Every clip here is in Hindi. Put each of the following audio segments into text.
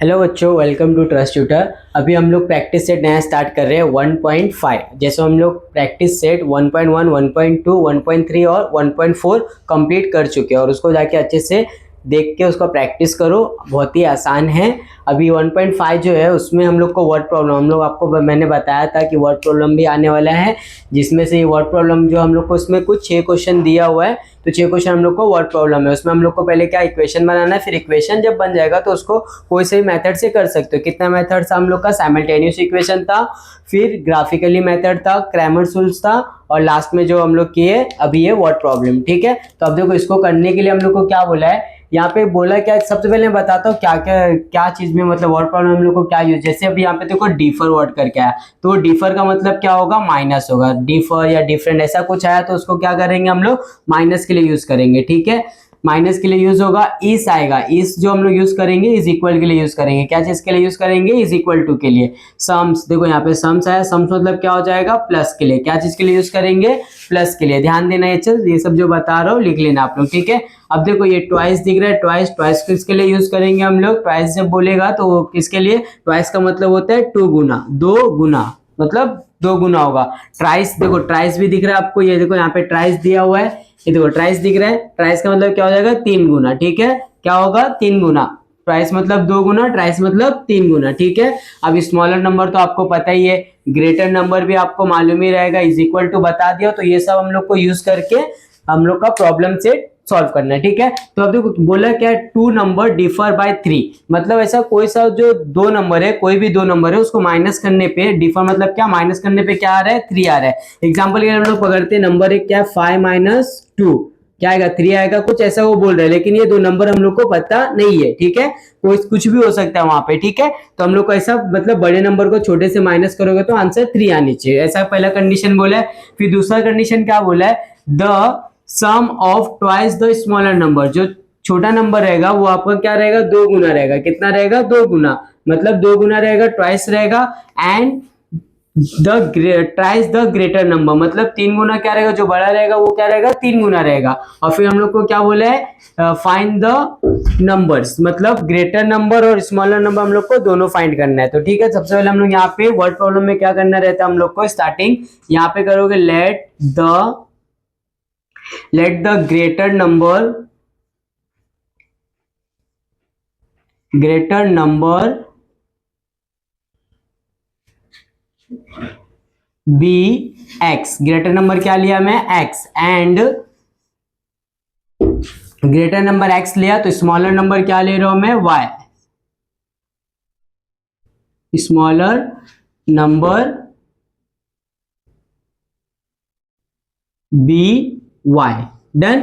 हेलो बच्चों, वेलकम टू ट्रस्ट ट्यूटर। अभी हम लोग प्रैक्टिस सेट नया स्टार्ट कर रहे हैं 1.5। जैसे हम लोग प्रैक्टिस सेट 1.1, 1.2, 1.3 और 1.4 कंप्लीट कर चुके हैं और उसको जाके अच्छे से देख के उसको प्रैक्टिस करो, बहुत ही आसान है। अभी 1.5 जो है उसमें हम लोग को वर्ड प्रॉब्लम, हम लोग आपको मैंने बताया था कि वर्ड प्रॉब्लम भी आने वाला है, जिसमें से ये वर्ड प्रॉब्लम जो हम लोग को उसमें कुछ 6 क्वेश्चन दिया हुआ है। तो 6 क्वेश्चन हम लोग को वर्ड प्रॉब्लम है, उसमें हम लोग को पहले क्या इक्वेशन बनाना है, फिर इक्वेशन जब बन जाएगा तो उसको कोई से भी मेथड से कर सकते हो। कितना मेथड था हम लोग का? साइमल्टेनियस इक्वेशन था, फिर ग्राफिकली मेथड था, क्रैमर्स रूल्स था, और लास्ट में जो हम लोग किए अभी ये वर्ड प्रॉब्लम। ठीक है, तो अब देखो इसको करने के लिए हम लोग को क्या बोला है, यहाँ पे बोला क्या, सबसे पहले मैं बताता हूँ क्या क्या क्या चीज में मतलब वर्ड प्रॉब्लम हम लोग को क्या यूज। जैसे अभी यहाँ पे देखो डिफर वर्ड करके आया, तो डिफर का मतलब क्या होगा? माइनस होगा। डिफर या डिफरेंट ऐसा कुछ आया तो उसको क्या करेंगे हम लोग? माइनस के लिए यूज करेंगे। ठीक है, माइनस के लिए यूज होगा। इस आएगा, इस जो हम लोग यूज करेंगे इज इक्वल के लिए यूज करेंगे। क्या चीज के लिए यूज करेंगे? इज इक्वल टू के लिए। सम्स, देखो यहाँ पे सम्स आया, सम्स मतलब क्या हो जाएगा? प्लस के लिए। क्या चीज के लिए यूज करेंगे? प्लस के लिए। ध्यान देना, ये सब जो बता रहा हूँ लिख लेना आप लोग। ठीक है, अब देखो ये ट्वाइस दिख रहा है, ट्वाइस, ट्वाइस किसके लिए यूज करेंगे हम लोग? ट्वाइस जब बोलेगा तो वो किसके लिए? ट्वाइस का मतलब होता है टू गुना, दो गुना, मतलब दो गुना होगा। ट्राइस, देखो ट्राइस भी दिख रहा है आपको, ये देखो यहाँ पे ट्राइस दिया हुआ है, ये देखो ट्राइस दिख रहा है। ट्राइस का मतलब क्या हो जाएगा? तीन गुना। ठीक है, क्या होगा? तीन गुना। ट्राइस मतलब दो गुना, ट्राइस मतलब तीन गुना। ठीक है, अब स्मॉलर नंबर तो आपको पता ही है, ग्रेटर नंबर भी आपको मालूम ही रहेगा, इज इक्वल टू बता दिया। तो ये सब हम लोग को यूज करके हम लोग का प्रॉब्लम सेट सॉल्व करना है। ठीक है, तो अब देखो बोला क्या, टू नंबर डिफर बाय 3, मतलब ऐसा कोई सा जो दो नंबर है, कोई भी दो नंबर है उसको माइनस करने पे, डिफर मतलब क्या, माइनस करने पे क्या आ रहा है? 3 आ रहा है। एग्जांपल के लिए हम लोग पकड़ते हैं, नंबर एक क्या है? 5 माइनस 2 क्या आएगा? 3 आएगा, कुछ ऐसा वो बोल रहा है, लेकिन ये दो नंबर हम लोग को पता नहीं है। ठीक है, कोई कुछ भी हो सकता है वहां पे। ठीक है, तो हम लोग को ऐसा मतलब बड़े नंबर को छोटे से माइनस करोगे तो आंसर 3 आनी चाहिए, ऐसा पहला कंडीशन बोला है। फिर दूसरा कंडीशन क्या बोला है? The sum of twice the smaller number, जो छोटा नंबर रहेगा वो आपका क्या रहेगा? दो गुना रहेगा। कितना रहेगा? दो गुना, मतलब दो गुना रहेगा, ट्वाइस रहेगा। And the ट्राइस the greater number, मतलब तीन गुना क्या रहेगा? जो बड़ा रहेगा वो क्या रहेगा? तीन गुना रहेगा। और फिर हम लोग को क्या बोला है? फाइंड द नंबर्स, मतलब ग्रेटर नंबर और स्मॉलर नंबर हम लोग को दोनों फाइंड करना है। तो ठीक है, सबसे पहले हम लोग यहाँ पे वर्ड प्रॉब्लम में क्या करना रहता है हम लोग को? स्टार्टिंग यहाँ पे करोगे, let the greater number be x। Greater number क्या लिया मैं? x। And greater number x लिया तो स्मॉलर नंबर क्या ले रहा हूं मैं? y। Smaller number be Y. Done.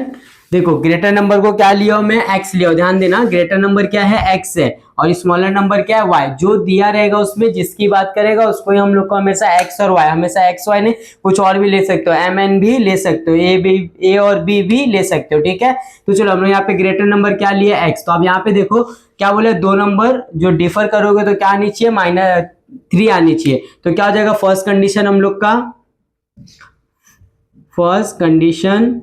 देखो ग्रेटर नंबर को क्या लिया मैं? x लिया। ध्यान देना, ग्रेटर नंबर क्या है? x है, और स्मॉलर नंबर क्या है? y। जो दिया रहेगा उसमें जिसकी बात करेगा उसको ही हम लोग को हमेशा x और y, हमेशा x y नहीं, कुछ और भी ले सकते हो, m n भी ले सकते हो, a और b भी ले सकते हो। ठीक है, तो चलो हम लोग यहाँ पे ग्रेटर नंबर क्या लिया? x। तो अब यहाँ पे देखो क्या बोले, दो नंबर जो डिफर करोगे तो क्या आनी चाहिए? -3 आनी चाहिए। तो क्या हो जाएगा? फर्स्ट कंडीशन हम लोग का, फर्स्ट कंडीशन।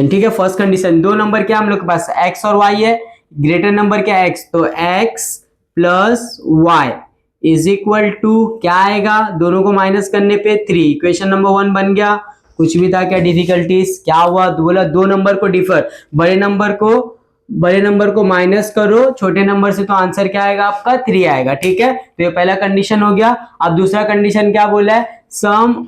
ठीक है, फर्स्ट कंडीशन, दो नंबर क्या हम लोग के पास? x और y है। ग्रेटर नंबर क्या है? x, तो x plus y is equal to क्या आएगा? दोनों को माइनस करने पे 3। इक्वेशन नंबर 1 बन गया। कुछ भी था क्या डिफिकल्टीज? क्या हुआ? बोला दो नंबर को डिफर, बड़े नंबर को माइनस करो छोटे नंबर से, तो आंसर क्या आएगा आपका? 3 आएगा। ठीक है, तो ये पहला कंडीशन हो गया। अब दूसरा कंडीशन क्या बोला है? Sum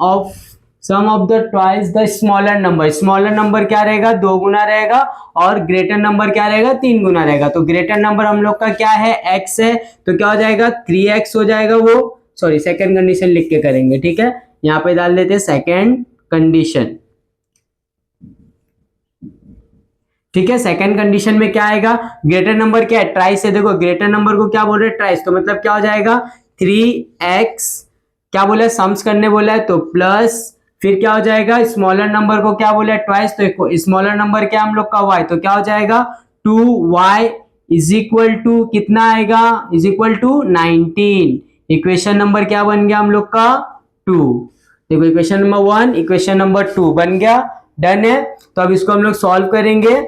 of the twice the smaller number. Smaller number क्या रहेगा? दो गुना रहेगा, और ग्रेटर नंबर क्या रहेगा? तीन गुना रहेगा। तो ग्रेटर नंबर हम लोग का क्या है? x है, तो क्या हो जाएगा? 3x हो जाएगा। वो सॉरी, सेकंड कंडीशन लिख के करेंगे। ठीक है, यहाँ पे डाल देते सेकंड कंडीशन। ठीक है, सेकंड कंडीशन में क्या आएगा? ग्रेटर नंबर क्या है? ट्राइस है। देखो ग्रेटर नंबर को क्या बोल रहे हैं? ट्राइस। तो मतलब क्या हो जाएगा? 3x, क्या बोला है? सम्स करने बोला है, तो प्लस, फिर क्या हो जाएगा? स्मॉलर नंबर को क्या बोला है? ट्वाइस। तो स्मॉलर नंबर क्या हम लोग का? y। तो क्या हो जाएगा? 2y इज इक्वल टू कितना आएगा? Is equal to 19। Equation number क्या बन गया हम लोग का? 2। देखो इक्वेशन नंबर 1, इक्वेशन नंबर 2 बन गया। डन है, तो अब इसको हम लोग सॉल्व करेंगे।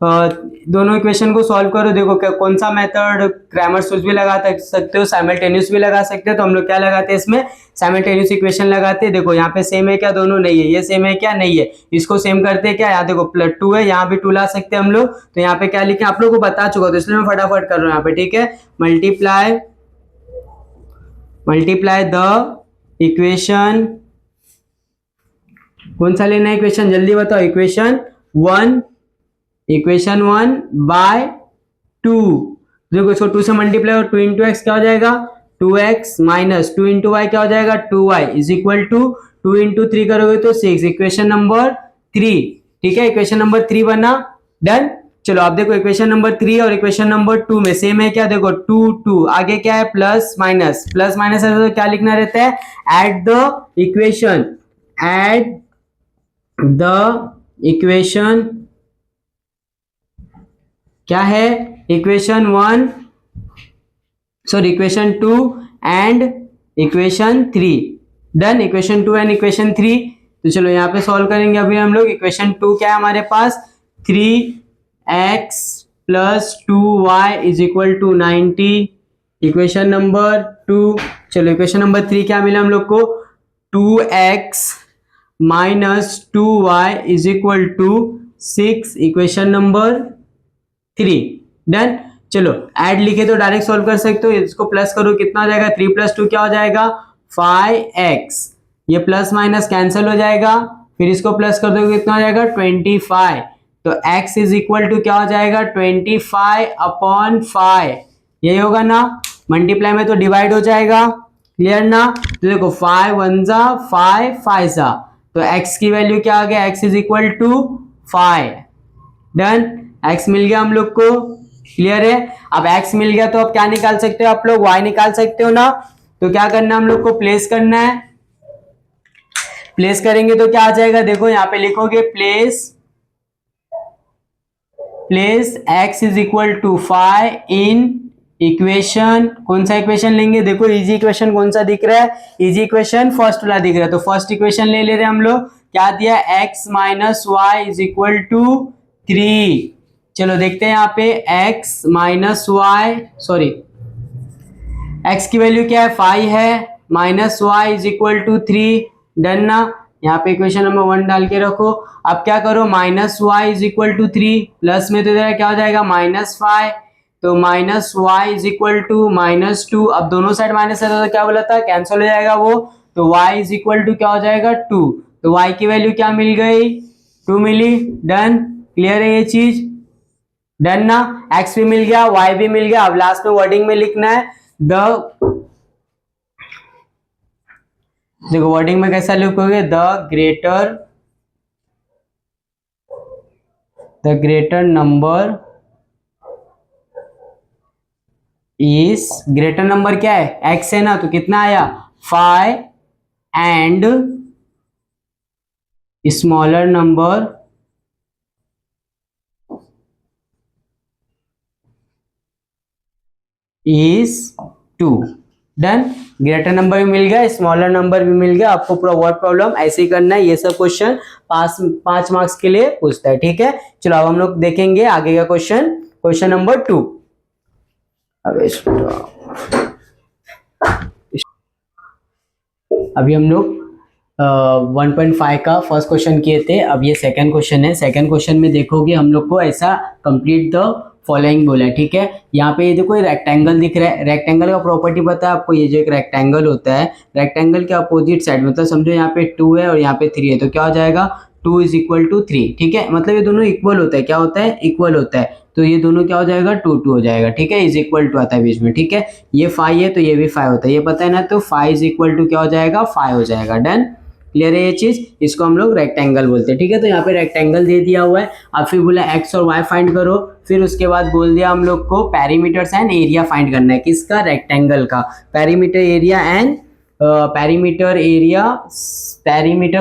दोनों इक्वेशन को सॉल्व करो। देखो कौन सा मेथड, क्रैमर स्विच भी लगा सकते हो, साइमल्टेनियस भी लगा सकते हो। तो हम लोग क्या लगाते हैं इसमें, साइमल्टेनियस इक्वेशन लगाते हैं। देखो यहाँ पे सेम है क्या, दोनों नहीं है, ये सेम है क्या, नहीं है, इसको सेम करते हैं क्या, यहाँ देखो +2 है, यहाँ भी 2 ला सकते हैं हम लोग। तो यहाँ पे क्या लिखे, आप लोग को बता चुका, तो इसलिए मैं फटाफट कर रहा हूँ यहाँ पे, ठीक है। मल्टीप्लाई द इक्वेशन, कौन सा लेना है इक्वेशन, जल्दी बताओ। Equation 1 by 2। देखो इसको 2 से मल्टीप्लाई और 2 इंटू एक्स क्या हो जाएगा, 2x माइनस 2 इंटू वाई क्या हो जाएगा, 2y is equal to 2 into 3 करोगे तो 6। इक्वेशन नंबर 3, ठीक है, इक्वेशन नंबर 3 बना, डन। चलो आप देखो इक्वेशन नंबर 3 और इक्वेशन नंबर 2 में सेम है क्या, देखो 2 आगे क्या है, प्लस माइनस है, तो क्या लिखना रहता है, एड द इक्वेशन क्या है, equation 2 and equation 3, done. Equation 2 and equation 3, तो चलो यहाँ पे सॉल्व करेंगे अभी हम लोग। इक्वेशन 2 क्या है हमारे पास, 3x plus 2y is equal to 90। Equation number 2, चलो इक्वेशन नंबर 3 क्या मिला हम लोग को, 2x minus 2y is equal to 6। Equation number 3, done. चलो ऐड लिखे तो डायरेक्ट सॉल्व कर सकते हो, इसको प्लस करो कितना हो जाएगा, 3 + 2 क्या हो जाएगा, 5x। ये प्लस माइनस कैंसिल हो जाएगा, फिर इसको प्लस कर दोगे कितना हो जाएगा, 25। तो x इज इक्वल टू क्या हो जाएगा, 25/5। यही होगा ना, मल्टीप्लाई में तो डिवाइड हो जाएगा, क्लियर ना। तो देखो 5 1 जा 5 5 जा, तो x की वैल्यू क्या आ गया, x is equal to 5, done. x मिल गया हम लोग को, क्लियर है। अब x मिल गया तो अब क्या निकाल सकते हो आप लोग, y निकाल सकते हो ना। तो क्या करना है हम लोग को, प्लेस करना है। प्लेस करेंगे तो क्या आ जाएगा, देखो यहाँ पे लिखोगे place x is equal to 5 in equation, कौन सा इक्वेशन लेंगे, देखो इजी इक्वेशन कौन सा दिख रहा है, इजी इक्वेशन फर्स्ट वाला दिख रहा है। तो फर्स्ट इक्वेशन ले रहे हैं हम लोग, क्या दिया, x minus y is equal to 3। चलो देखते हैं यहाँ पे x minus y, sorry x की वैल्यू क्या है, 5 है, minus y is equal to 3, done ना। यहाँ पे इक्वेशन नंबर 1 डाल के रखो। अब क्या करो, minus y is equal to 3, plus में तो इधर क्या हो जाएगा, -5, तो minus y is equal to -2। अब दोनों साइड माइनस है तो क्या बोला था, कैंसिल हो जाएगा वो, तो y इज इक्वल टू क्या हो जाएगा, 2। तो y की वैल्यू क्या मिल गई, 2 मिली, डन। क्लियर है ये चीज, डन ना। x भी मिल गया, y भी मिल गया। अब लास्ट में वर्डिंग में लिखना है देखो वर्डिंग में कैसा लिखोगे, the greater number is, greater number क्या है, x है ना, तो कितना आया 5 and smaller number is 2, done. Greater number भी मिल गया, स्मॉलर नंबर भी मिल गया। आपको पूरा वर्ड प्रॉब्लम ऐसे ही करना है। ये सब क्वेश्चन 5 मार्क्स के लिए पूछता है, ठीक है। चलो अब हम लोग देखेंगे आगे का क्वेश्चन नंबर 2। अभी हम लोग 1.5 का फर्स्ट क्वेश्चन किए थे, अब ये सेकंड क्वेश्चन है। सेकंड क्वेश्चन में देखोगे हम लोग को ऐसा कंप्लीट द फॉलोइंग बोला है, ठीक है। यहाँ पे ये देखो रेक्टेंगल दिख रहा है, रेक्टेंगल का प्रॉपर्टी पता है आपको, ये जो एक रेक्टेंगल होता है, रेक्टेंगल के अपोजिट साइड, मतलब समझो यहाँ पे 2 है और यहाँ पे 3 है, तो क्या हो जाएगा, 2 इज इक्वल टू 3, ठीक है। मतलब ये दोनों इक्वल होता है, क्या होता है, इक्वल होता है। तो ये दोनों क्या हो जाएगा, 2 2 हो जाएगा, ठीक है। इज इक्वल टू आता है बीच में, ठीक है। ये 5 है तो ये भी 5 होता है, ये पता है ना। तो 5 इज इक्वल टू क्या हो जाएगा, 5 हो जाएगा, डन। क्लियर है ये चीज, इसको हम लोग रेक्टेंगल बोलते हैं, ठीक है। तो यहाँ पे रेक्टेंगल दे दिया हुआ है, अब फिर बोला एक्स और वाई फाइंड करो, फिर उसके बाद बोल दिया हम लोग को पैरीमीटर्स एंड एरिया फाइंड करना है, किसका, रेक्टेंगल का। पैरीमीटर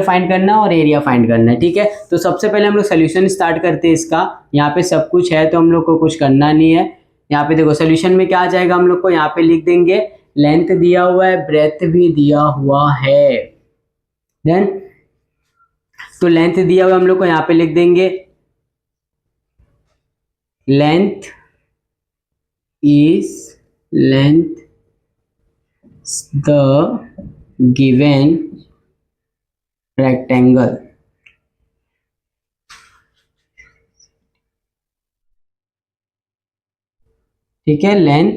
फाइंड करना और एरिया फाइंड करना है, ठीक है। तो सबसे पहले हम लोग सोल्यूशन स्टार्ट करते हैं इसका। यहाँ पे सब कुछ है तो हम लोग को कुछ करना नहीं है। यहाँ पे देखो सोल्यूशन में क्या आ जाएगा, हम लोग को यहाँ पे लिख देंगे, लेंथ दिया हुआ है, ब्रेथ भी दिया हुआ है, देन तो लेंथ दिया हुआ हम लोग को यहाँ पे लिख देंगे length is the given rectangle. ठीक है, लेंथ,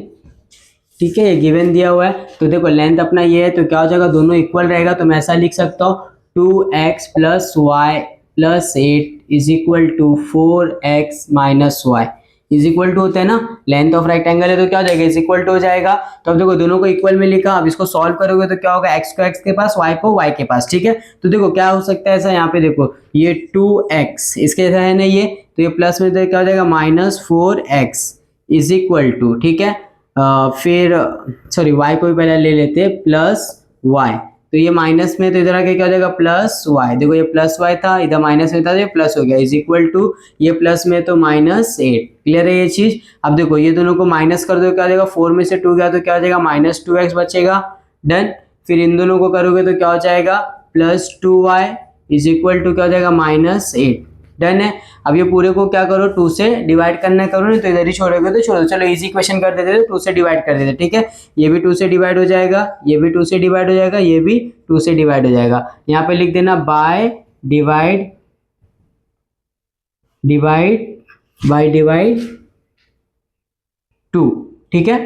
ठीक है, ये गिवन दिया हुआ है। तो देखो लेंथ अपना ये है, तो क्या हो जाएगा, दोनों इक्वल रहेगा, तो मैं ऐसा लिख सकता हूँ 2x plus y plus 8 is equal to 4x minus y is equal to होता है ना, लेंथ ऑफ रेक्टेंगल है तो क्या हो जाएगा, इज इक्वल टू हो जाएगा। तो अब देखो दोनों को इक्वल में लिखा, अब इसको सॉल्व करोगे तो क्या होगा, x को x के पास, y को y के पास, ठीक है। तो देखो क्या हो सकता है ऐसा, यहाँ पे देखो ये 2x इसके जैसा है ना ये, तो ये प्लस में तो क्या हो जाएगा -4x इज इक्वल टू, ठीक है, फिर सॉरी y को भी पहले ले लेते हैं प्लस y, तो ये माइनस में तो इधर आके क्या हो जाएगा प्लस y, देखो ये प्लस y था, इधर माइनस में था तो ये प्लस हो गया, इज इक्वल टू ये प्लस में तो -8। क्लियर है ये चीज। अब देखो ये दोनों को माइनस कर दो, क्या हो जाएगा, 4 में से 2 गया तो क्या हो जाएगा -2x बचेगा, डन। फिर इन दोनों को करोगे तो क्या हो जाएगा +2y इज इक्वल टू क्या हो जाएगा -8, डन है। अब ये पूरे को क्या करो 2 से डिवाइड करना करो, नहीं तो इधर ही छोड़ोगे तो छोड़ो, चलो इजी क्वेश्चन कर देते थे, 2 से डिवाइड कर देते, ठीक है। ये भी 2 से डिवाइड हो जाएगा, ये भी 2 से डिवाइड हो जाएगा, ये भी 2 से डिवाइड हो जाएगा। यहाँ पे लिख देना बाय डिवाइड डिवाइड 2, ठीक है।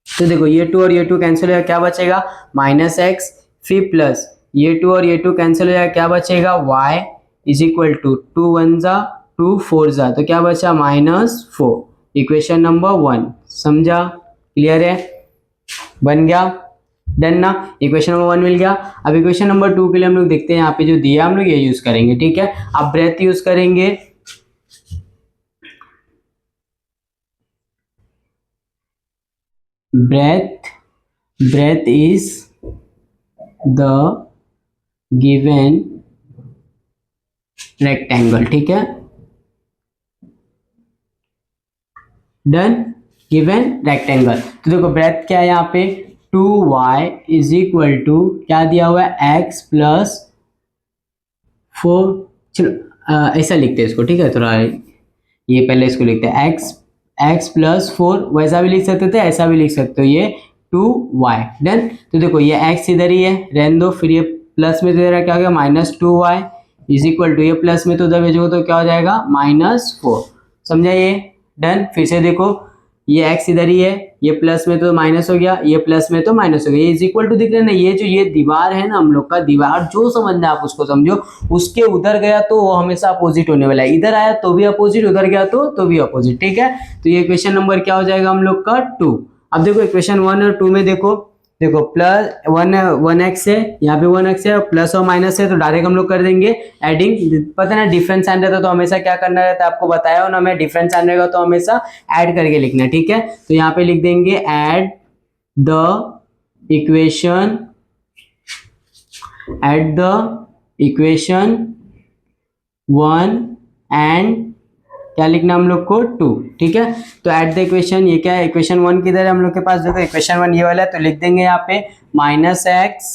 तो देखो ये 2 और ये 2 कैंसिल हो जाएगा, क्या बचेगा -x, फिर प्लस ये 2 और ये 2 कैंसिल हो जाएगा, क्या बचेगा y इज इक्वल टू 2 1 जा 2 4 जा, तो क्या बचा -4। इक्वेशन नंबर 1 समझा, क्लियर है, बन गया, डन ना। इक्वेशन नंबर 1 मिल गया। अब इक्वेशन नंबर 2 के लिए हम लोग देखते हैं, यहाँ पे जो दिया हम लोग ये यूज करेंगे, ठीक है। अब ब्रेथ यूज करेंगे, breadth is the given rectangle, ठीक है, डन, गिवन रेक्टेंगल। तो देखो ब्रेथ क्या है यहाँ पे 2y इज इक्वल टू क्या दिया हुआ है x प्लस 4, चलो ऐसा लिखते हैं इसको, ठीक है, थोड़ा ये पहले इसको लिखते हैं x प्लस 4, वैसा भी लिख सकते थे, ऐसा भी लिख सकते हो, ये 2y, डन। तो देखो ये x इधर ही है, रहने दो, फिर ये प्लस में तो इधर क्या हो गया -2y इज इक्वल टू ये प्लस में तो उधर भेजोगे तो क्या हो जाएगा -4, समझा ये, डन। फिर से देखो ये x इधर ही है, ये प्लस में तो माइनस हो गया, ये प्लस में तो माइनस हो गया, ये इज इक्वल टू दिख रहा है ना, ये जो ये दीवार है ना हम लोग का, दीवार जो समझना है आप उसको समझो, उसके उधर गया तो वो हमेशा अपोजिट होने वाला है, इधर आया तो भी अपोजिट, उधर गया तो भी अपोजिट, ठीक है। तो ये क्वेश्चन नंबर क्या हो जाएगा हम लोग का 2। अब देखो इक्वेशन 1 और 2 में देखो प्लस 1x है, यहाँ पे 1x है, प्लस और माइनस है, तो डायरेक्ट हम लोग कर देंगे एडिंग, पता है ना डिफरेंस साइन रहता है तो हमेशा क्या करना रहता है, आपको बताया हो ना मैं, डिफरेंस साइन रहेगा तो हमेशा ऐड करके लिखना, ठीक है। तो यहाँ पे लिख देंगे ऐड द इक्वेशन 1 एंड क्या लिखना हम लोग को 2, ठीक है। तो ऐट द इक्वेशन, ये क्या है इक्वेशन 1 किधर है हम लोग के पास, देखो इक्वेशन 1 ये वाला है, तो लिख देंगे यहाँ पे -x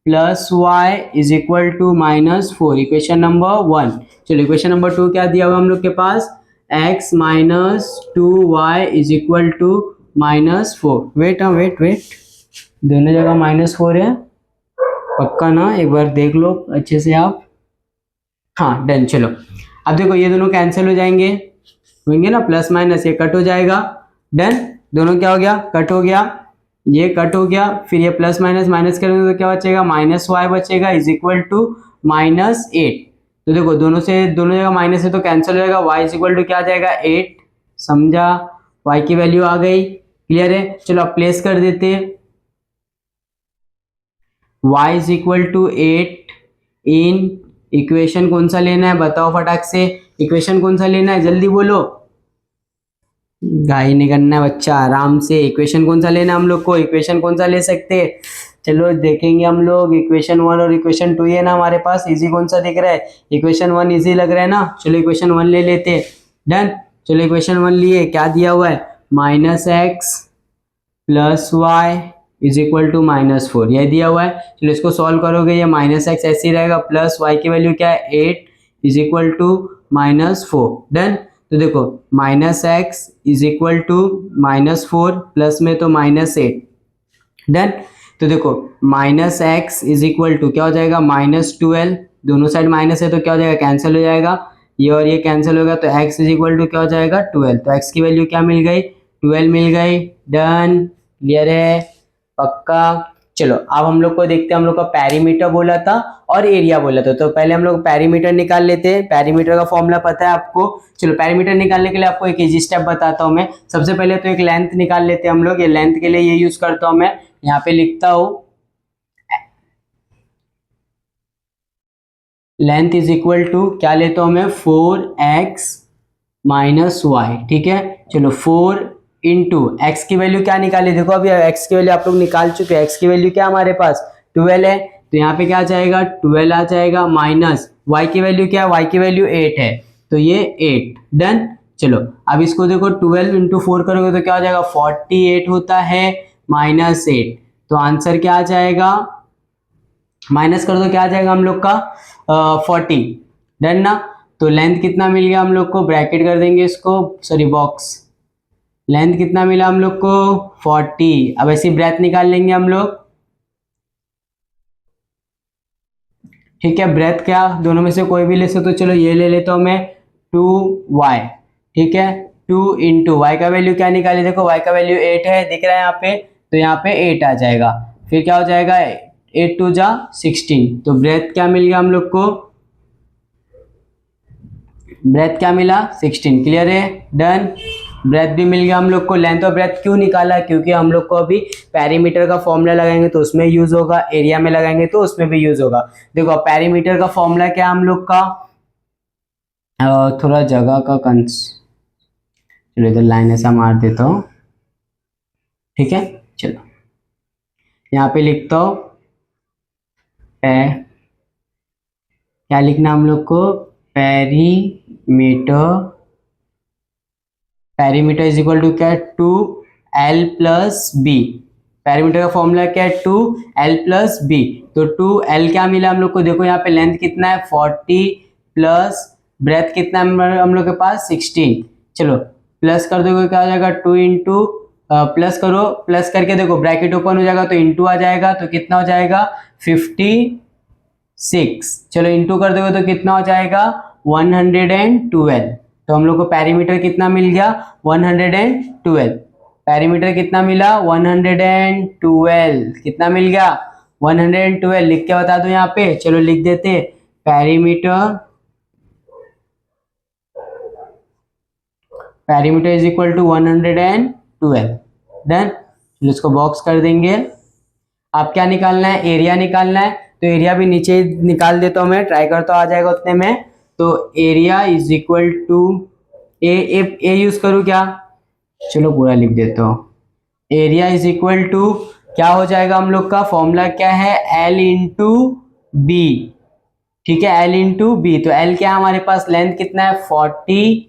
plus y is equal to -4, equation number 1। चलो इक्वेशन नंबर 2 क्या दिया हुआ हम लोग के पास, x minus 2y is equal to -4। Wait दोनों जगह -4 है, पक्का ना, एक बार देख लो अच्छे से आप, हाँ डन। चलो अब देखो ये दोनों कैंसिल हो होंगे ना, प्लस माइनस ये कट हो जाएगा, डन। दोनों क्या हो गया, कट हो गया, ये कट हो गया, फिर ये प्लस माइनस करेंगे तो क्या बचेगा -y बचेगा इज इक्वल टू -8। तो देखो दोनों जगह माइनस है तो कैंसिल हो जाएगा, y इज इक्वल टू क्या आ जाएगा 8, समझा, y की वैल्यू आ गई, क्लियर है। चलो अब प्लेस कर देते हैं, y is equal to 8 in equation कौन सा लेना है बताओ फटाक से, इक्वेशन कौन सा लेना है जल्दी बोलो, गाई नहीं करना है बच्चा, आराम से। इक्वेशन कौन सा लेना है हम लोग को, इक्वेशन कौन सा ले सकते हैं, चलो देखेंगे हम लोग। इक्वेशन 1 और इक्वेशन 2 है ना हमारे पास, इजी कौन सा दिख रहा है, इक्वेशन 1 इजी लग रहा है ना, चलो इक्वेशन 1 ले लेते हैं, डन। चलो इक्वेशन 1 लिए, क्या दिया हुआ है -x plus y is equal to -4, यह दिया हुआ है। चलो इसको सॉल्व करोगे, ये -x ऐसे ही रहेगा, प्लस y की वैल्यू क्या है 8 इज इक्वल टू -4, डन। तो देखो minus x is equal to -4 plus में तो -8 डन। तो देखो minus x is equal to क्या हो जाएगा -12, दोनों साइड माइनस है तो क्या हो जाएगा कैंसिल हो जाएगा, ये और ये कैंसिल होगा तो x इज इक्वल टू क्या हो जाएगा 12। तो x की वैल्यू क्या मिल गई 12 मिल गई। डन, क्लियर है, पक्का। चलो अब हम लोग को देखते हैं, हम लोग का पेरीमीटर बोला था और एरिया बोला था, तो पहले हम लोग पेरीमीटर निकाल लेते हैं। पेरीमीटर का फॉर्मूला पता है आपको। चलो पेरीमीटर निकालने के लिए आपको एक इजी स्टेप बताता हूँ मैं। सबसे पहले तो एक लेंथ निकाल लेते हैं हम लोग। ये लेंथ के लिए ये यूज करता हूँ मैं, यहाँ पे लिखता हूँ लेंथ इज इक्वल टू क्या लेता हूँ मैं 4x माइनस वाई। ठीक है, चलो 4 इंटू एक्स की वैल्यू क्या निकाली, देखो अभी x की वैल्यू आप लोग निकाल चुके हैं। x की वैल्यू क्या हमारे पास 12 है, तो यहाँ पे क्या आ जाएगा 12 आ जाएगा, माइनस y की वैल्यू क्या है, y की वैल्यू 8 है तो ये 8। डन। चलो अब इसको देखो 12 इंटू 4 करोगे तो क्या हो जाएगा 48 होता है, -8। तो आंसर क्या आ जाएगा, माइनस कर दो क्या आ जाएगा हम लोग का 40। डन ना। तो लेंथ कितना मिल गया हम लोग को, ब्रैकेट कर देंगे इसको, सॉरी बॉक्स, लेंथ कितना मिला हम लोग को 40। अब ऐसी ब्रेथ निकाल लेंगे हम लोग। ठीक है, ब्रेथ क्या दोनों में से कोई भी ले सकते हो, चलो ये ले लेता हूं मैं 2y। ठीक है, 2 इंटू वाई का वैल्यू क्या निकाले, देखो y का वैल्यू 8 है दिख रहा है यहाँ पे, तो यहाँ पे 8 आ जाएगा। फिर क्या हो जाएगा 8 2 जा 16, तो ब्रेथ क्या मिल गया हम लोग को, ब्रेथ क्या मिला 16। क्लियर है, डन। ब्रेथ भी मिल गया हम लोग को। लेंथ और ब्रेथ क्यों निकाला, क्योंकि हम लोग को अभी पेरीमीटर का फॉर्मूला लगाएंगे तो उसमें यूज होगा, एरिया में लगाएंगे तो उसमें भी यूज होगा। देखो पेरीमीटर का फॉर्मूला क्या हम लोग का, थोड़ा जगह का चलो इधर लाइन ऐसा मार देता हूँ। ठीक है, चलो यहाँ पे लिखता हूँ क्या लिखना हम लोग को, पेरीमीटर इज इक्वल टू क्या है 2l प्लस बी। पेरीमीटर का फॉर्मूला क्या है 2l प्लस बी। तो 2l क्या मिला हम लोग को, देखो यहाँ पे लेंथ कितना है 40 प्लस ब्रेथ कितना है हम लोग के पास 16। चलो प्लस कर दोगे क्या हो जाएगा 2 इंटू प्लस करो, प्लस करके देखो ब्रैकेट ओपन हो जाएगा तो इंटू आ जाएगा, तो कितना हो जाएगा 56। चलो इंटू कर दोगे तो कितना हो जाएगा 112। तो हम लोग को पेरीमीटर कितना मिल गया 112। पेरीमीटर कितना मिला 112, कितना मिल गया 112। लिख के बता दो यहाँ पे, चलो लिख देते perimeter is equal to 112। Done, इसको बॉक्स कर देंगे। आप क्या निकालना है, एरिया निकालना है, तो एरिया भी नीचे निकाल देता हूँ मैं, ट्राई करता हूँ आ जाएगा उतने में। तो area is equal to a use करूँ क्या, चलो पूरा लिख देता हूँ। एरिया इज इक्वल टू क्या हो जाएगा हम लोग का, फॉर्मूला क्या है L इंटू बी। ठीक है, L इंटू बी। तो L क्या है हमारे पास, लेंथ कितना है 40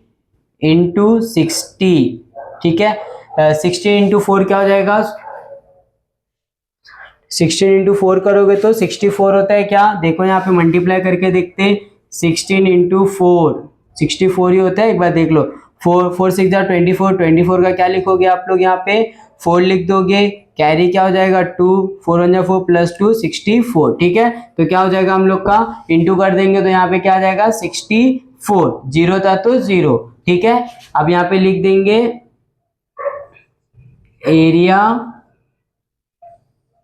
इंटू 60। ठीक है, 60 इंटू 4 क्या हो जाएगा, 16 इंटू 4 करोगे तो 64 होता है क्या, देखो यहाँ पे मल्टीप्लाई करके देखते हैं। 16 इंटू 4 64 ही होता है, एक बार देख लो। 4 6 24, 24 का क्या लिखोगे आप लोग, यहाँ पे 4 लिख दोगे, कैरी क्या हो जाएगा 2, 4 1 4 प्लस 2 64। ठीक है, तो क्या हो जाएगा हम लोग का, इंटू कर देंगे तो यहाँ पे क्या आ जाएगा 64, जीरो था तो 0। ठीक है, अब यहाँ पे लिख देंगे एरिया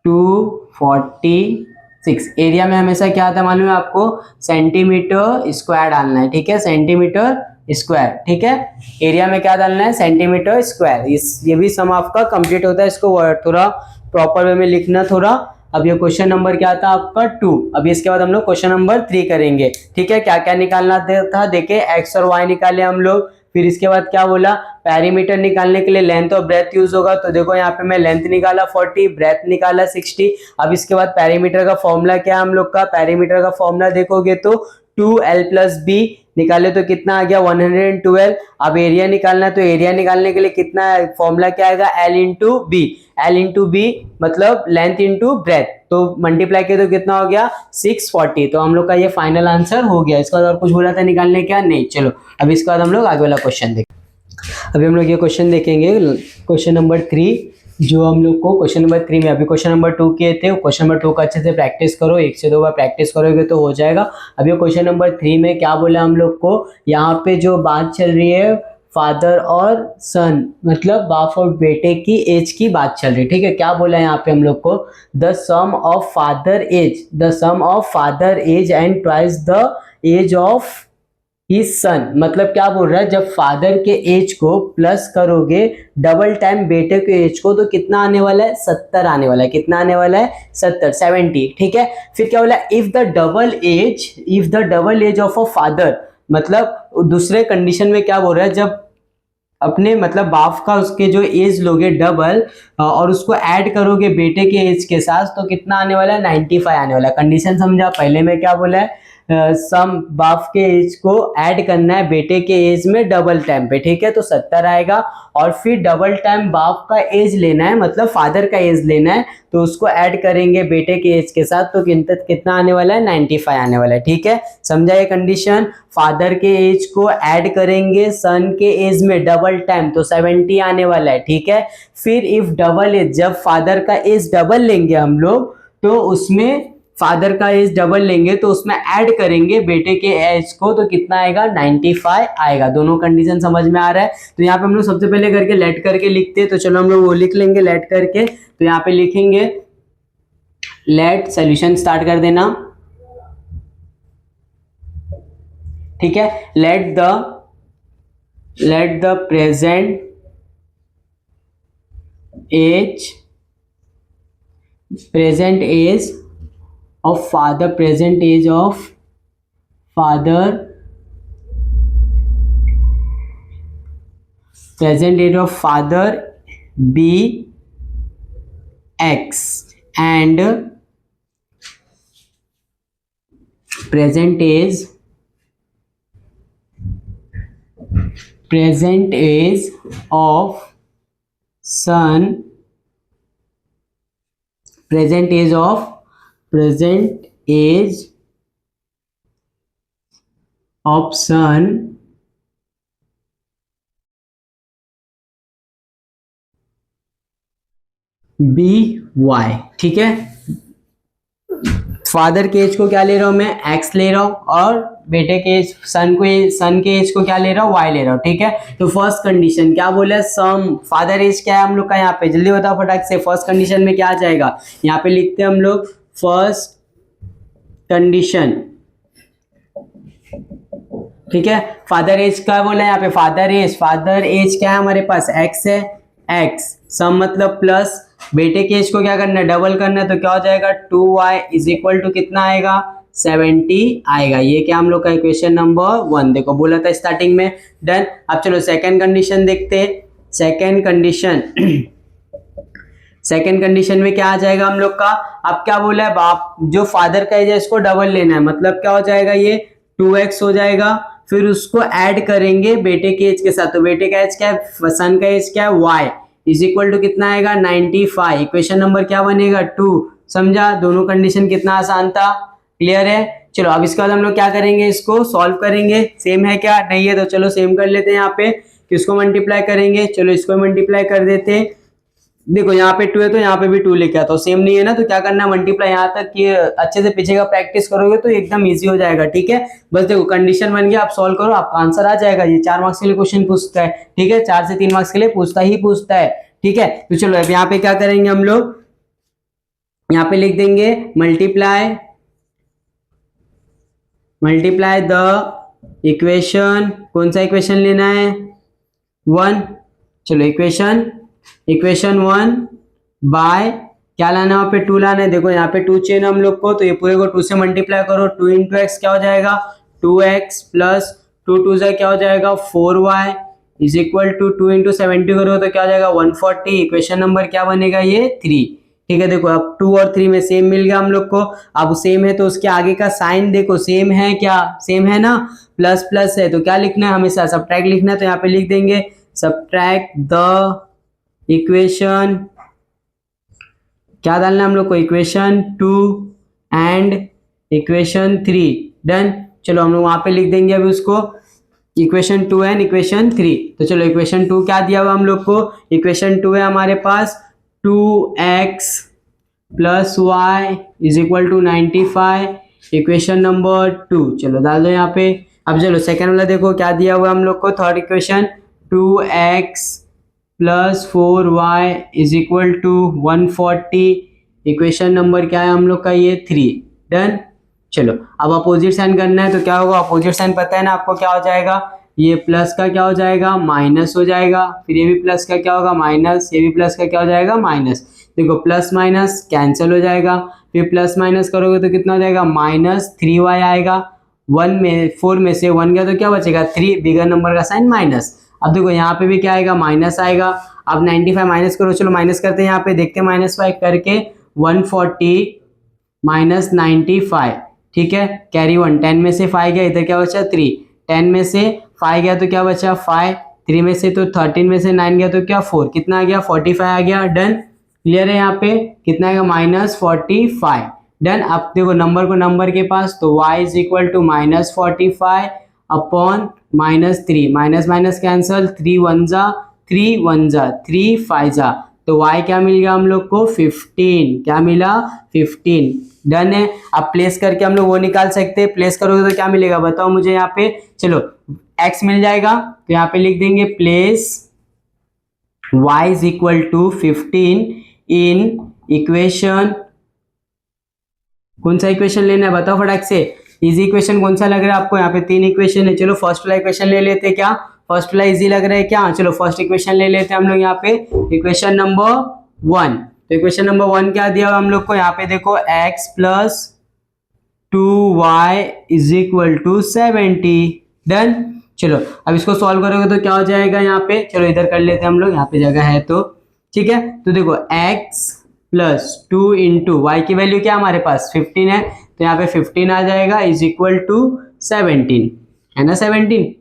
246। एरिया में हमेशा क्या आता है मालूम है आपको, सेंटीमीटर स्क्वायर डालना है। ठीक है, सेंटीमीटर स्क्वायर। ठीक है, एरिया में क्या डालना है सेंटीमीटर स्क्वायर। ये भी सम आपका कंप्लीट होता है, इसको थोड़ा प्रॉपर वे में लिखना थोड़ा। अब ये क्वेश्चन नंबर क्या था आपका 2। अभी इसके बाद हम लोग क्वेश्चन नंबर 3 करेंगे। ठीक है, क्या क्या निकालना था, देखे एक्स और वाई निकाले हम लोग। फिर इसके बाद क्या बोला, पेरीमीटर निकालने के लिए लेंथ और ब्रेथ यूज होगा। तो देखो यहाँ पे मैं लेंथ निकाला 40, ब्रेथ निकाला 60। अब इसके बाद पेरीमीटर का फॉर्मूला क्या है हम लोग का, पेरीमीटर का फॉर्मूला देखोगे तो 2l प्लस बी। निकाले तो कितना आ गया 112। अब एरिया निकालना, तो एरिया निकालने के लिए कितना फॉर्मूला क्या आएगा, L into B. L into B मतलब लेंथ इंटू ब्रेथ, तो मल्टीप्लाई किया तो कितना हो गया 640। तो हम लोग का ये फाइनल आंसर हो गया। इसका और कुछ बोला था निकालने क्या, नहीं। चलो अब इसके बाद हम लोग आगे वाला क्वेश्चन देखें। अभी हम लोग ये क्वेश्चन देखेंगे, क्वेश्चन नंबर 3, जो हम लोग को क्वेश्चन नंबर 3 में अभी क्वेश्चन नंबर 2 किए थे। क्वेश्चन नंबर 2 का अच्छे से प्रैक्टिस करो, 1 से 2 बार प्रैक्टिस करोगे तो हो जाएगा। अभी क्वेश्चन नंबर 3 में क्या बोला हम लोग को, यहाँ पे जो बात चल रही है फादर और सन, मतलब बाप और बेटे की एज की बात चल रही है, ठीक है। क्या बोला है यहाँ पे हम लोग को, the sum of father age, the sum of father age and twice the age of his son. मतलब क्या बोल रहा है, जब फादर के एज को प्लस करोगे डबल टाइम बेटे के एज को, तो कितना आने वाला है 70 आने वाला है। कितना आने वाला है 70, 70, ठीक है। फिर क्या बोला, if the double age of a father, मतलब दूसरे कंडीशन में क्या बोल रहा है, जब अपने मतलब बाप का उसके जो एज लोगे डबल और उसको ऐड करोगे बेटे के एज के साथ, तो कितना आने वाला है 95 आने वाला है। कंडीशन समझा, पहले में क्या बोला है, सम बाप के एज को ऐड करना है बेटे के एज में डबल टाइम पे, ठीक है, तो 70 आएगा। और फिर डबल टाइम बाप का एज लेना है, मतलब फादर का एज लेना है, तो उसको ऐड करेंगे बेटे के एज के साथ, तो कितना आने वाला है 95 आने वाला है, ठीक है। समझा ये कंडीशन, फादर के एज को ऐड करेंगे सन के एज में डबल टाइम, तो 70 आने वाला है, ठीक है। फिर इफ डबल एज, जब फादर का एज डबल लेंगे हम लोग, तो उसमें फादर का एज डबल लेंगे तो उसमें ऐड करेंगे बेटे के एज को, तो कितना आएगा 95 आएगा। दोनों कंडीशन समझ में आ रहा है। तो यहाँ पे हम लोग सबसे पहले करके लेट करके लिखते हैं, तो चलो हम लोग वो लिख लेंगे लेट करके। तो यहाँ पे लिखेंगे लेट, सॉल्यूशन स्टार्ट कर देना, ठीक है। Let the present age of father, present age of father, be x, and present age of son, present age of son be y, ठीक है। फादर के एज को क्या ले रहा हूं मैं, एक्स ले रहा हूं, और बेटे के एज सन के एज को क्या ले रहा हूं, वाई ले रहा हूं, ठीक है। तो फर्स्ट कंडीशन क्या बोला, सम फादर एज क्या है हम लोग का, यहाँ पे जल्दी बताओ फटाक से। फर्स्ट कंडीशन में क्या आ जाएगा, यहाँ पे लिखते हैं हम लोग फर्स्ट कंडीशन, ठीक है। फादर एज क्या बोला है यहाँ पे, फादर एज क्या है हमारे पास, एक्स है, एक्स सम मतलब प्लस, बेटे के एज को क्या करना है, डबल करना है, तो क्या हो जाएगा 2y इज इक्वल टू कितना आएगा 70 आएगा। ये क्या हम लोग का इक्वेशन नंबर 1, देखो बोला था स्टार्टिंग में, डन। अब चलो सेकंड कंडीशन देखते हैं। सेकंड कंडीशन में क्या आ जाएगा हम लोग का, अब क्या बोला है, बाप जो फादर का एज है इसको डबल लेना है, मतलब क्या हो जाएगा ये 2x हो जाएगा। फिर उसको ऐड करेंगे बेटे के एज के साथ, तो बेटे का एज क्या है, सन का एज क्या है y इज इक्वल टू कितना आएगा 95। इक्वेशन नंबर क्या बनेगा 2। समझा, दोनों कंडीशन कितना आसान था, क्लियर है। चलो अब इसके बाद हम लोग क्या करेंगे, इसको सॉल्व करेंगे। सेम है क्या, नहीं है तो चलो सेम कर लेते हैं। यहाँ पे किसको मल्टीप्लाई करेंगे, चलो इसको मल्टीप्लाई कर देते हैं। देखो यहाँ पे 2 है तो यहाँ पे भी 2 लेके आता, तो सेम नहीं है ना, तो क्या करना है मल्टीप्लाई यहाँ तक कि अच्छे से पीछे का प्रैक्टिस करोगे तो एकदम इजी हो जाएगा, ठीक है। बस देखो कंडीशन बन गया, आप सॉल्व करो, आपका आंसर आ जाएगा। ये 4 मार्क्स के लिए क्वेश्चन पूछता है, ठीक है, 4 से 3 मार्क्स के लिए पूछता है, ठीक है। तो चलो अब यहाँ पे क्या करेंगे हम लोग, यहाँ पे लिख देंगे मल्टीप्लाई द इक्वेशन, कौन सा इक्वेशन लेना है 1, चलो इक्वेशन 1 बाय क्या लाना है, वहां पे 2 लाना है। देखो यहाँ पे 2 चाहिए ना हम लोग को, तो ये पूरे को 2 से मल्टीप्लाई करो, 2 इंटू एक्स क्या हो जाएगा 2x प्लस 2 2 से क्या हो जाएगा 4y is equal to 2 into 70 करो तो क्या हो जाएगा 140। इक्वेशन नंबर क्या बनेगा ये 3। ठीक है। देखो अब 2 और 3 में सेम मिल गया हम लोग को। अब सेम है तो उसके आगे का साइन देखो सेम है क्या, सेम है ना, प्लस प्लस है तो क्या लिखना है, हमेशा सब्ट्रैक्ट लिखना है। तो यहाँ पे लिख देंगे सब्ट्रैक्ट द इक्वेशन, क्या डालना है हम लोग को, इक्वेशन 2 एंड इक्वेशन 3। डन। चलो हम लोग वहां पे लिख देंगे अभी उसको, इक्वेशन 2 एंड इक्वेशन 3। तो चलो इक्वेशन 2 क्या दिया हुआ हम लोग को, इक्वेशन 2 है हमारे पास 2x plus y is equal to 95, equation number 2। चलो डाल दो यहाँ पे। अब चलो सेकेंड वाला देखो क्या दिया हुआ हम लोग को, third equation 2x plus 4y is equal to 140, equation number क्या है हम लोग का, ये 3। डन। चलो अब अपोजिट साइन करना है तो क्या होगा, अपोजिट साइन पता है ना आपको, क्या हो जाएगा, ये प्लस का क्या हो जाएगा, माइनस हो जाएगा, फिर ये भी प्लस का क्या होगा, माइनस, ये भी प्लस का क्या हो जाएगा, माइनस। देखो प्लस माइनस कैंसिल हो जाएगा, फिर प्लस माइनस करोगे तो कितना हो जाएगा, -3y आएगा। 4 में से 1 गया तो क्या बचेगा, 3, बिगर नंबर का साइन माइनस। अब देखो यहाँ पे भी क्या आएगा, माइनस आएगा। अब 95 माइनस करो, चलो माइनस करते हैं यहाँ पे, देखते हैं -5 करके 140 माइनस 95, ठीक है, कैरी 1, 10 में से 5 गया, इधर क्या बचा 3, 10 में से 5 गया तो क्या बचा 5, 3 में से तो 13 में से 9 गया तो क्या 4, कितना आ गया 45 आ गया। डन। क्लियर है, यहाँ पे कितना आएगा -45। डन। अब देखो नंबर को नंबर के पास, तो y is equal to -45 upon -3, minus minus cancel, 3 1 जा 3 1 जा 3 5 जा, तो y क्या मिल गया हम लोग को 15, क्या मिला 15। डन है। अब प्लेस करके हम लोग वो निकाल सकते हैं, प्लेस करोगे तो क्या मिलेगा बताओ मुझे यहाँ पे, चलो x मिल जाएगा तो यहाँ पे लिख देंगे place y is equal to 15 in equation, कौन सा इक्वेशन लेना है बताओ फटाक से, इजी इक्वेशन कौन सा लग रहा है आपको, यहाँ पे 3 इक्वेशन है। चलो फर्स्ट वाला इक्वेशन ले लेते हैं, क्या फर्स्ट वाला इजी लग रहा है क्या, चलो फर्स्ट इक्वेशन ले लेते हैं हम लोग यहाँ पे, इक्वेशन नंबर 1। तो इक्वेशन नंबर 1 क्या दिया हुआ हम लोग को, यहाँ पे देखो x plus 2y is equal to 70। Done. चलो अब इसको सॉल्व करोगे तो क्या हो जाएगा यहाँ पे, चलो इधर कर लेते हैं हम लोग, यहाँ पे जगह है तो, ठीक है। तो देखो x प्लस 2 इंटू वाई की वैल्यू क्या हमारे पास 15 है, तो यहाँ पे 15 आ जाएगा इज इक्वल टू 17, है ना 17।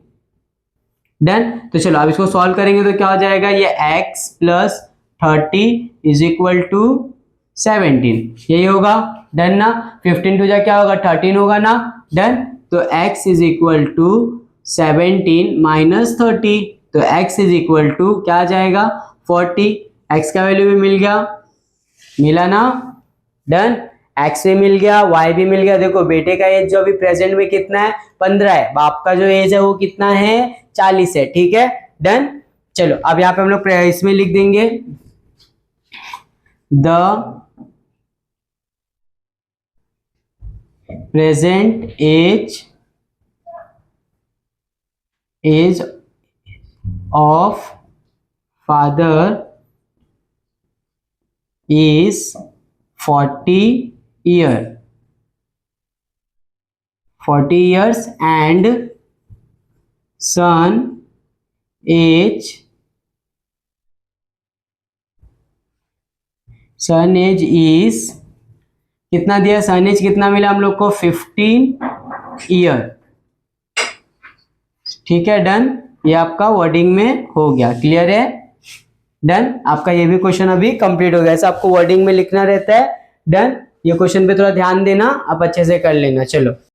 डन। तो चलो अब इसको सॉल्व करेंगे तो क्या हो जाएगा, ये x plus 30 is equal to 17, यही होगा। डन ना, 15 टू जा क्या होगा 13 होगा ना। डन। तो x is equal to 17 minus 30, तो x इज इक्वल टू क्या आ जाएगा 40, x का वैल्यू भी मिल गया, मिला ना। डन। x भी मिल गया, y भी मिल गया। देखो बेटे का एज जो अभी प्रेजेंट में कितना है 15 है, बाप का जो एज है वो कितना है 40 है, ठीक है। डन। चलो अब यहाँ पे हम लोग इसमें लिख देंगे the present age of father is 40 years and son age is कितना दिया, सन एज कितना मिला हम लोग को 15 ईयर, ठीक है। डन। ये आपका वर्डिंग में हो गया, क्लियर है। डन। आपका ये भी क्वेश्चन अभी कंप्लीट हो गया, ऐसा आपको वर्डिंग में लिखना रहता है। डन। ये क्वेश्चन पे थोड़ा ध्यान देना, आप अच्छे से कर लेना। चलो